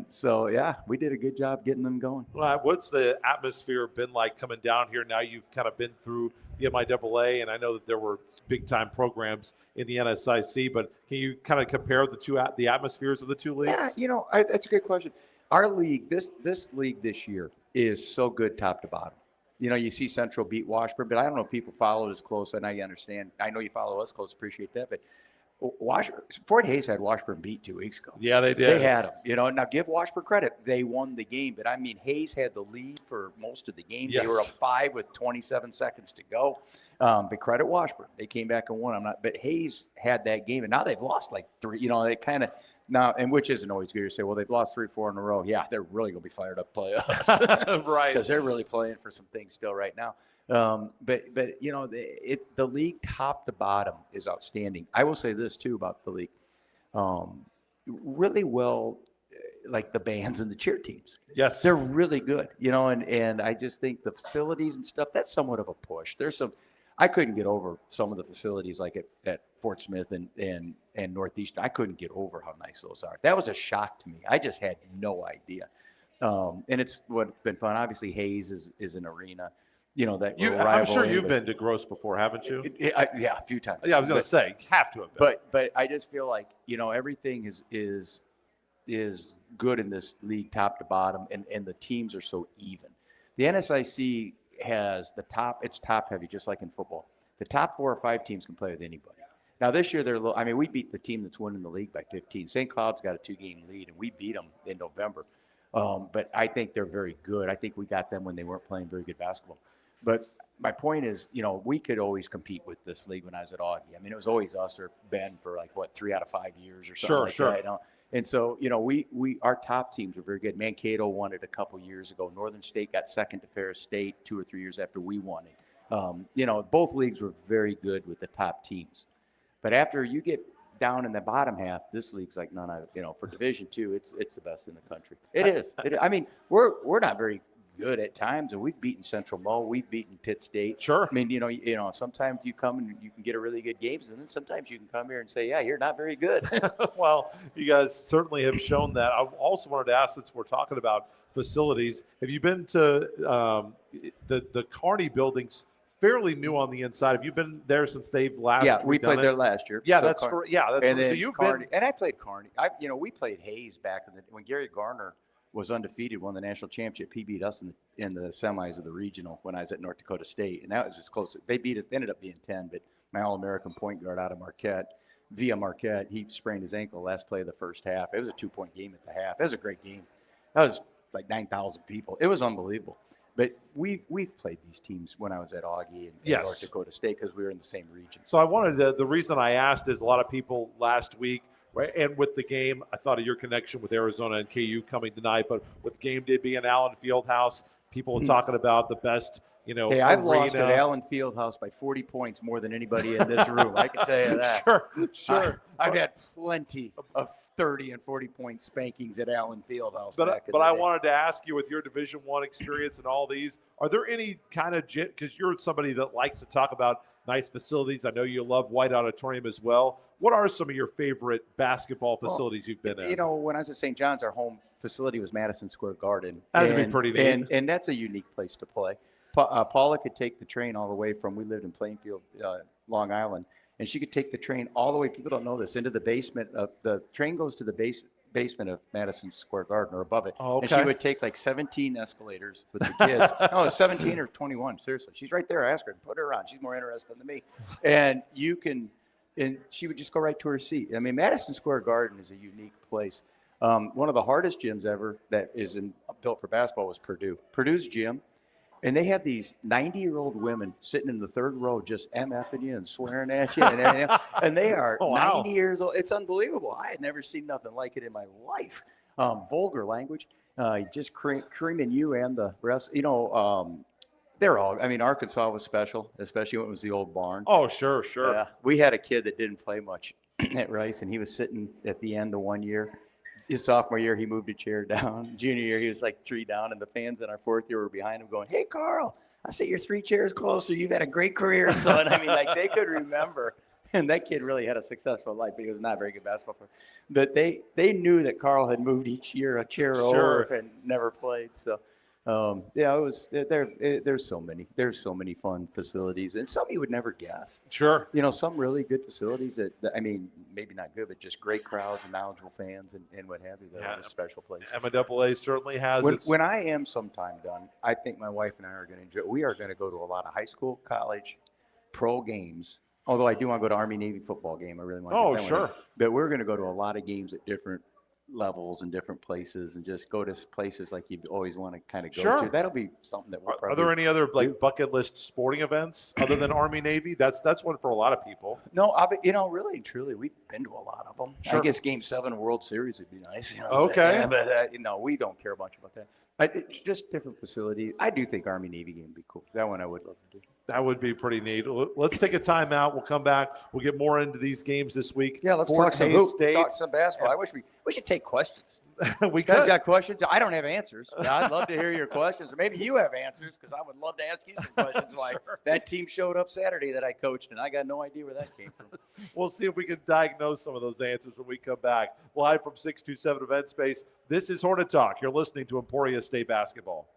So yeah, we did a good job getting them going. Well, what's the atmosphere been like coming down here? Now you've kind of been through the MIAA, and I know that there were big time programs in the NSIC, but can you kind of compare the atmospheres of the two leagues? Yeah, that's a good question. Our league, this league this year is so good top to bottom. You see Central beat Washburn, but I don't know if people follow it as close. And I understand. I know you follow us close. Appreciate that. But Fort Hays had Washburn beat 2 weeks ago. Yeah, they did. They had them. Now give Washburn credit. They won the game. But, Hays had the lead for most of the game. Yes. They were up 5 with 27 seconds to go. But credit Washburn. They came back and won. But Hays had that game. And now they've lost like 3. They kind of – now, and which isn't always good to say, well, they've lost 3 or 4 in a row. Yeah, they're really going to be fired up to play us. Right. Because they're really playing for some things still right now. But the league top to bottom is outstanding. I will say this, too, about the league. Really well, like the bands and the cheer teams. Yes. They're really good, and I just think the facilities and stuff, that's somewhat of a push. I couldn't get over some of the facilities like at Fort Smith and Northeastern. I couldn't get over how nice those are. That was a shock to me. I just had no idea. And it's what's been fun. Obviously, Hayes is an arena, that I'm sure you've been to Gross before, haven't you? Yeah, a few times. Yeah, I was going to say, you have to have been. But I just feel like, everything is good in this league top to bottom, and the teams are so even. The NSIC has it's top heavy, just like in football. The top 4 or 5 teams can play with anybody. Now this year we beat the team that's winning the league by 15. St. Cloud's got a 2-game lead, and we beat them in November. But I think they're very good. I think we got them when they weren't playing very good basketball. But my point is, we could always compete with this league when I was at Augie. It was always us or Ben for 3 out of 5 years or something Sure. that. And so, our top teams are very good. Mankato won it a couple years ago. Northern State got second to Ferris State 2 or 3 years after we won it. Both leagues were very good with the top teams. But after you get down in the bottom half, this league's like none other. For Division II, it's the best in the country. It is. We're not very good at times, and we've beaten Central Mo, we've beaten Pitt State. Sure. Sometimes you come and you can get a really good games, and then sometimes you can come here and say, yeah, you're not very good. Well, you guys certainly have shown that. I also wanted to ask, since we're talking about facilities, have you been to the Kearney buildings? Fairly new on the inside. Have you been there since they've last? Yeah, we played there last year. Yeah, so that's correct. Yeah, that's and so then you've Kearney, been. and I played Kearney. We played Hayes back when Gary Garner was undefeated, won the national championship. He beat us in the semis of the regional when I was at North Dakota State, and that was as close. They beat us. They ended up being 10, but my All-American point guard out of Marquette, he sprained his ankle last play of the first half. It was a 2-point game at the half. It was a great game. That was like 9,000 people. It was unbelievable. But we've played these teams when I was at Augie and Yes. North Dakota State because we were in the same region. So I wanted the reason I asked is a lot of people last week, right, and with the game, I thought of your connection with Arizona and KU coming tonight, but with the game day being Allen Fieldhouse, people were talking about the best, Hey, I've lost arena. at Allen Fieldhouse by 40 points more than anybody in this room. I can tell you that. Sure. I've had plenty of 30 and 40-point spankings at Allen Fieldhouse. But I wanted to ask you, with your Division I experience and all these, are there any kind of, because you're somebody that likes to talk about nice facilities. I know you love White Auditorium as well. What are some of your favorite basketball facilities you've been in? When I was at St. John's, our home facility was Madison Square Garden. That'd be pretty neat. And that's a unique place to play. Paula could take the train all the way from, we lived in Plainfield, Long Island, and she could take the train all the way, people don't know this, into the basement of, the train goes to the basement of Madison Square Garden or above it. Oh, okay. And she would take like 17 escalators with the kids. No, 17 or 21, seriously. She's right there. Ask her, put her on. She's more interested than me. And she would just go right to her seat. Madison Square Garden is a unique place. One of the hardest gyms ever that is built for basketball was Purdue. Purdue's gym. And they have these 90-year-old women sitting in the third row just MFing you and swearing at you. And they are 90 years old. It's unbelievable. I had never seen nothing like it in my life. Vulgar language, just creaming you and the rest. They're all. I mean, Arkansas was special, especially when it was the old barn. Oh, sure. Yeah. We had a kid that didn't play much at Rice, and he was sitting at the end the one year. His sophomore year, he moved a chair down. Junior year, he was like 3 down, and the fans in our 4th year were behind him going, "Hey, Carl, I see you're 3 chairs closer. You've had a great career, son." I mean, like, they could remember. And that kid really had a successful life, but he was not a very good basketball player. But they knew that Carl had moved each year a chair over and never played. So, yeah, it was there's so many fun facilities, and some you would never guess. Sure. You know, some really good facilities that I mean, maybe not good, but just great crowds and knowledgeable fans and what have you. That was a special place. MIAA certainly has when I am sometime done, I think my wife and I are going to enjoy. We are going to go to a lot of high school, college, pro games. Although I do want to go to Army-Navy football game. I really want to. Oh, sure. But we're going to go to a lot of games at different levels and different places and just go to places like you always want to kind of go to. That'll be something that we'll probably. Are there any other like bucket list sporting events other than Army-Navy? That's one for a lot of people. No, really and truly, we've been to a lot of them. Sure. I guess Game 7 World Series would be nice. You know, okay. But we don't care much about that. It's just different facilities. I do think Army-Navy game would be cool. That one I would love to do. That would be pretty neat. Let's take a timeout. We'll come back. We'll get more into these games this week. Yeah, let's talk some hoop, talk some basketball. I wish we should take questions. We guys got questions? I don't have answers. I'd love to hear your questions, or maybe you have answers because I would love to ask you some questions. Like that team showed up Saturday that I coached, and I got no idea where that came from. We'll see if we can diagnose some of those answers when we come back. Live from 627 Event Space, this is Hornet Talk. You're listening to Emporia State Basketball.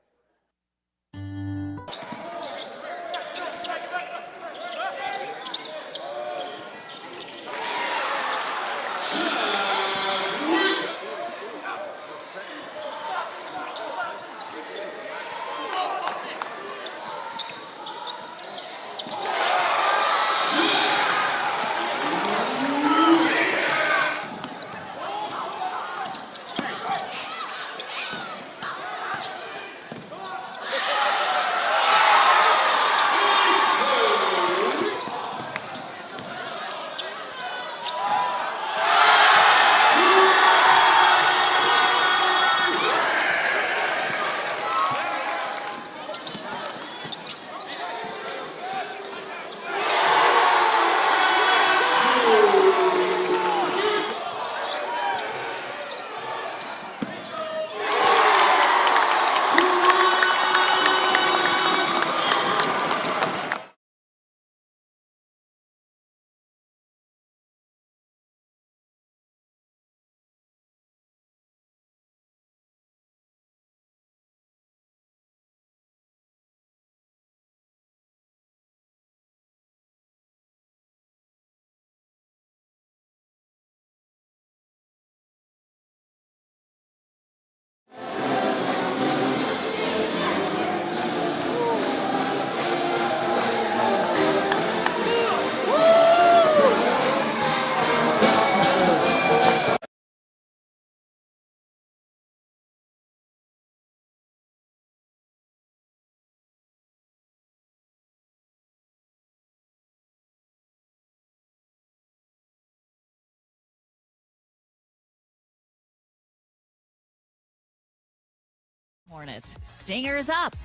Hornets. Stingers up.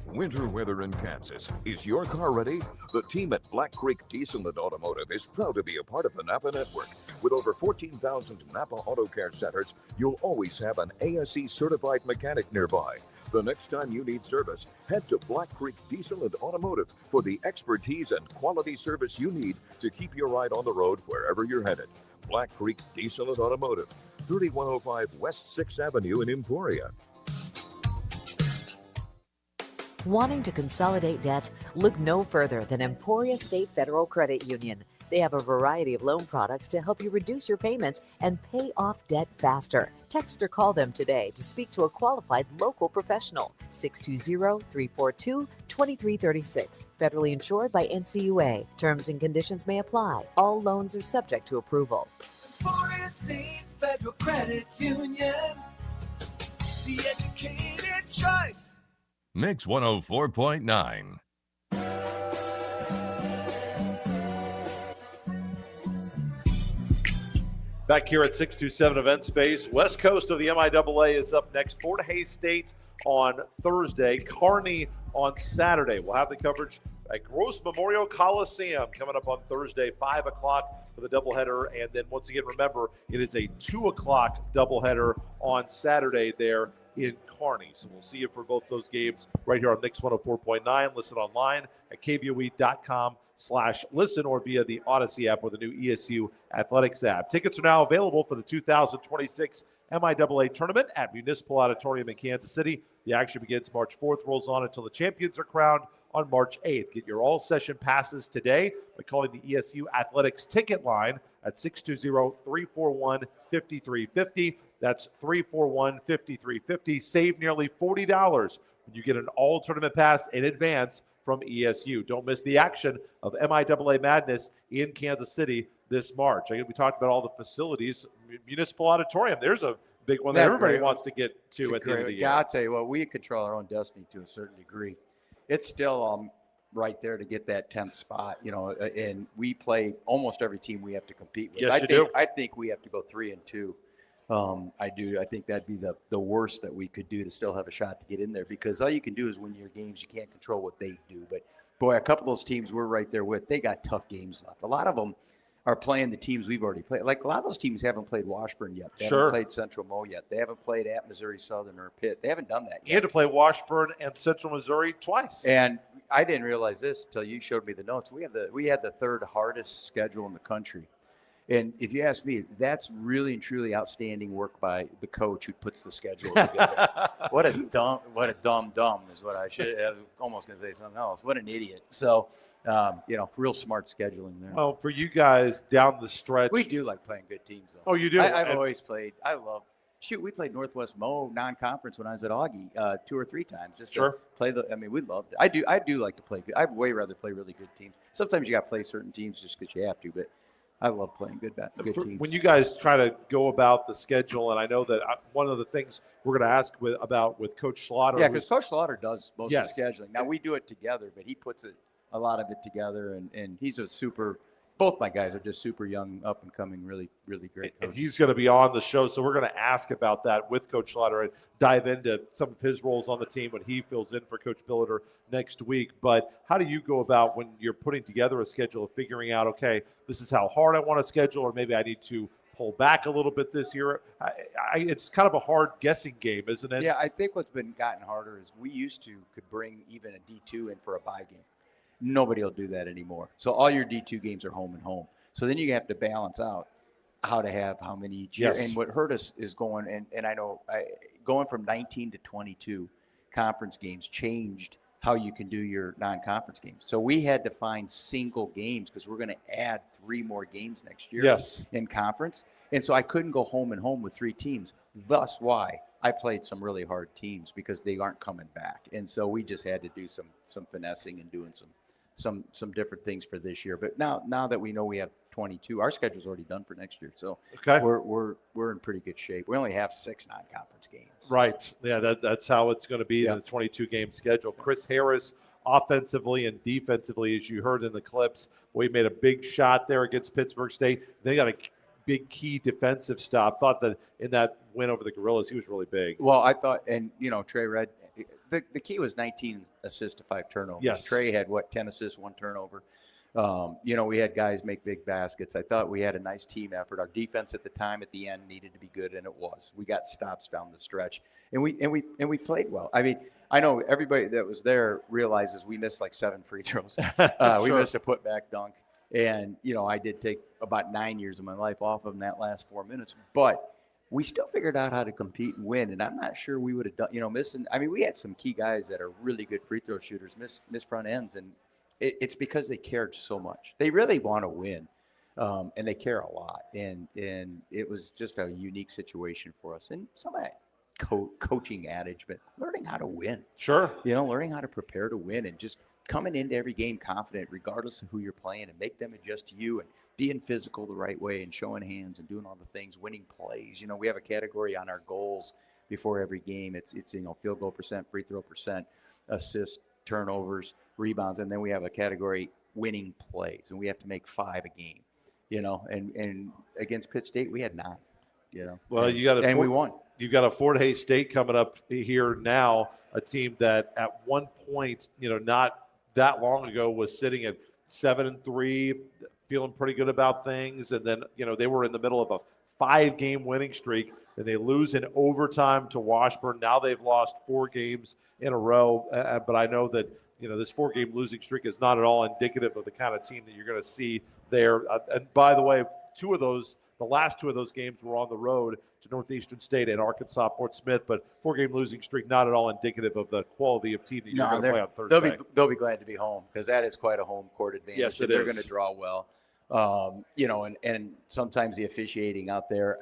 Winter weather in Kansas. Is your car ready? The team at Black Creek Diesel and Automotive is proud to be a part of the Napa network. With over 14,000 Napa Auto Care centers, you'll always have an ASE certified mechanic nearby. The next time you need service, head to Black Creek Diesel and Automotive for the expertise and quality service you need to keep your ride on the road wherever you're headed. Black Creek Diesel and Automotive, 3105 West 6th Avenue in Emporia. Wanting to consolidate debt? Look no further than Emporia State Federal Credit Union. They have a variety of loan products to help you reduce your payments and pay off debt faster. Text or call them today to speak to a qualified local professional. 620-342-2336. Federally insured by NCUA. Terms and conditions may apply. All loans are subject to approval. Emporia State Federal Credit Union. The educated choice. Mix 104.9. Back here at 627 Event Space, West Coast of the MIAA is up next. Fort Hays State on Thursday, Kearney on Saturday. We'll have the coverage at Gross Memorial Coliseum coming up on Thursday, 5 o'clock for the doubleheader. And then once again, remember, it is a 2 o'clock doubleheader on Saturday there in Kearney. So we'll see you for both those games right here on Mix 104.9. Listen online at KVOE.com/listen or via the Odyssey app or the new ESU Athletics app. Tickets are now available for the 2026 MIAA tournament at Municipal Auditorium in Kansas City. The action begins March 4th, rolls on until the champions are crowned on March 8th. Get your all-session passes today by calling the ESU Athletics ticket line at 620-341-5350. That's 341-5350. Save nearly $40 when you get an all-tournament pass in advance from ESU. Don't miss the action of MIAA Madness in Kansas City this March. We talked about all the facilities. Municipal Auditorium, there's a big one that everybody wants to get to at the end of the year. I'll tell you what, we control our own destiny to a certain degree. It's still right there to get that 10th spot, and we play almost every team we have to compete with. Yes, you do. I think we have to go 3-2. I do. I think that'd be the worst that we could do to still have a shot to get in there, because all you can do is win your games. You can't control what they do. But, boy, a couple of those teams we're right there with, they got tough games left. A lot of them are playing the teams we've already played. Like, a lot of those teams haven't played Washburn yet. They haven't played Central Mo yet. They haven't played at Missouri Southern or Pitt. They haven't done that yet. You had to play Washburn and Central Missouri twice. And I didn't realize this until you showed me the notes. We had the third hardest schedule in the country. And if you ask me, that's really and truly outstanding work by the coach who puts the schedule together. What a dumb is what I should. I was almost going to say something else. What an idiot. So, real smart scheduling there. Well, for you guys down the stretch, we do like playing good teams, though. Oh, you do. I've always played. I love. Shoot, we played Northwest Mo non-conference when I was at Augie 2 or 3 times just to play we loved it. I do like to play good. I'd way rather play really good teams. Sometimes you got to play certain teams just because you have to, but I love playing good teams. When you guys try to go about the schedule, and I know that one of the things we're going to ask about with Coach Slaughter. Yeah, because Coach Slaughter does most of the scheduling. Now, we do it together, but he puts a lot of it together, and he's a super – both my guys are just super young, up-and-coming, really, really great coaches. And he's going to be on the show, so we're going to ask about that with Coach Slaughter and dive into some of his roles on the team when he fills in for Coach Billeter next week. But how do you go about when you're putting together a schedule of figuring out, okay, this is how hard I want to schedule, or maybe I need to pull back a little bit this year? It's kind of a hard guessing game, isn't it? Yeah, I think what's been gotten harder is we used to could bring even a D2 in for a bye game. Nobody will do that anymore. So all your D2 games are home and home. So then you have to balance out how to have how many each year. And what hurt us is going, and I know going from 19 to 22 conference games changed how you can do your non-conference games. So we had to find single games because we're going to add 3 more games next year in conference. And so I couldn't go home and home with 3 teams. Thus why I played some really hard teams because they aren't coming back. And so we just had to do some finessing and doing some different things for this year. But now that we know we have 22, our schedule's already done for next year. So we're in pretty good shape. We only have 6 non-conference games. Right. Yeah, that's how it's going to be in the 22-game schedule. Chris Harris, offensively and defensively, as you heard in the clips, we made a big shot there against Pittsburgh State. They got a big key defensive stop. Thought that in that win over the Gorillas, he was really big. Well, I thought, and Trey Red, the key was 19 assists to 5 turnovers. Yes. Trey had 10 assists, 1 turnover. We had guys make big baskets. I thought we had a nice team effort. Our defense at the time at the end needed to be good, and it was. We got stops down the stretch, and we played well. I mean, I know everybody that was there realizes we missed like 7 free throws. We missed a putback dunk, and I did take about 9 years of my life off of them that last 4 minutes, but we still figured out how to compete and win, and I'm not sure we would have done, missing. I mean, we had some key guys that are really good free throw shooters, miss front ends, and it's because they cared so much. They really want to win, and they care a lot, and it was just a unique situation for us. And some of that coaching adage, but learning how to win. Sure. Learning how to prepare to win and just coming into every game confident, regardless of who you're playing, and make them adjust to you and being physical the right way and showing hands and doing all the things, winning plays. We have a category on our goals before every game. It's field goal percent, free throw percent, assists, turnovers, rebounds, and then we have a category winning plays, and we have to make 5 a game. And against Pitt State we had 9. Well, you got and we won. you've got a Fort Hays State coming up here now, a team that at one point, not that long ago was sitting at 7-3, feeling pretty good about things. And then, they were in the middle of a 5-game winning streak, and they lose in overtime to Washburn. Now they've lost 4 games in a row. But I know that, this 4-game losing streak is not at all indicative of the kind of team that you're going to see there. And by the way, the last 2 of those games were on the road to Northeastern State and Arkansas Fort Smith, but 4-game losing streak not at all indicative of the quality of team that you're going to play on Thursday. They'll be glad to be home because that is quite a home court advantage. Yes, it They're is. going to draw well. And sometimes the officiating out there,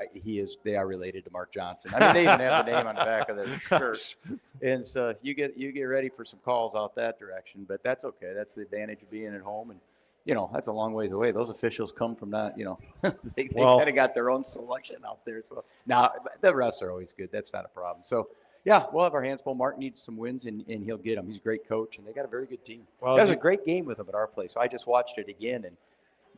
they are related to Mark Johnson. I mean, they even have the name on the back of their shirt. And so you get ready for some calls out that direction, but that's okay. That's the advantage of being at home. And, that's a long ways away. Those officials come from that, they kind of got their own selection out there. So now the refs are always good. That's not a problem. So, yeah, we'll have our hands full. Mark needs some wins, and he'll get them. He's a great coach, and they got a very good team. Well, it was a great game with them at our place. So I just watched it again, and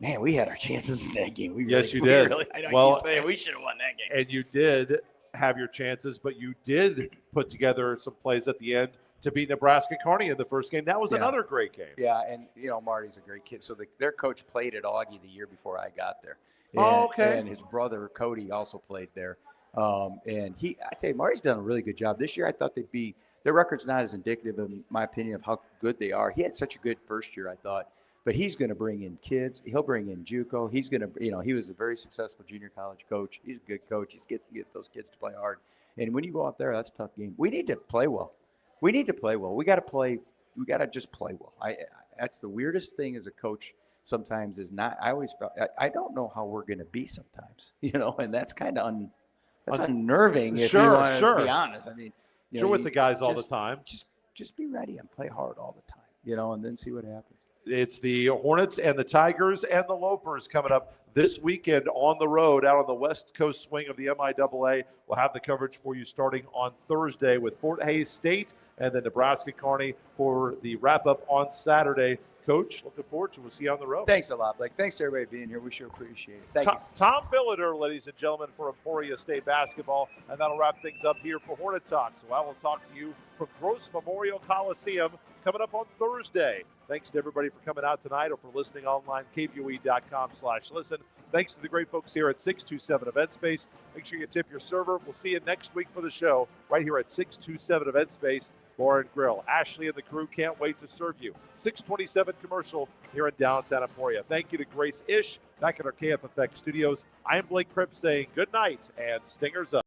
man, we had our chances in that game. Yes, you did. I know you say we should have won that game. And you did have your chances, but you did put together some plays at the end to beat Nebraska Kearney in the first game. That was another great game. Yeah, and, Marty's a great kid. So their coach played at Augie the year before I got there. Okay. And his brother, Cody, also played there. And I'd say Marty's done a really good job. This year I thought their record's not as indicative, in my opinion, of how good they are. He had such a good first year, I thought. But he's going to bring in kids. He'll bring in JUCO. He's going to, he was a very successful junior college coach. He's a good coach. He's get those kids to play hard. And when you go out there, that's a tough game. We need to play well. We got to just play well. That's the weirdest thing as a coach sometimes is not, I always felt, I don't know how we're going to be sometimes, and that's kind of unnerving if you want to be honest. I mean, you're with the guys all the time. Just be ready and play hard all the time, and then see what happens. It's the Hornets and the Tigers and the Lopers coming up this weekend on the road out on the West Coast swing of the MIAA. We'll have the coverage for you starting on Thursday with Fort Hays State and then Nebraska Kearney for the wrap-up on Saturday. Coach, looking forward to it. We'll see you on the road. Thanks a lot, Blake. Thanks to everybody being here. We sure appreciate it. Thank you. Tom Billeter, ladies and gentlemen, for Emporia State Basketball. And that'll wrap things up here for Hornet Talk. So I will talk to you from Gross Memorial Coliseum coming up on Thursday. Thanks to everybody for coming out tonight or for listening online, kvoe.com/listen. Thanks to the great folks here at 627 Event Space. Make sure you tip your server. We'll see you next week for the show right here at 627 Event Space Bar and Grill. Ashley and the crew can't wait to serve you. 627 commercial here in downtown Emporia. Thank you to Grace Ish back at our KFFX studios. I am Blake Cripps saying good night and Stingers up.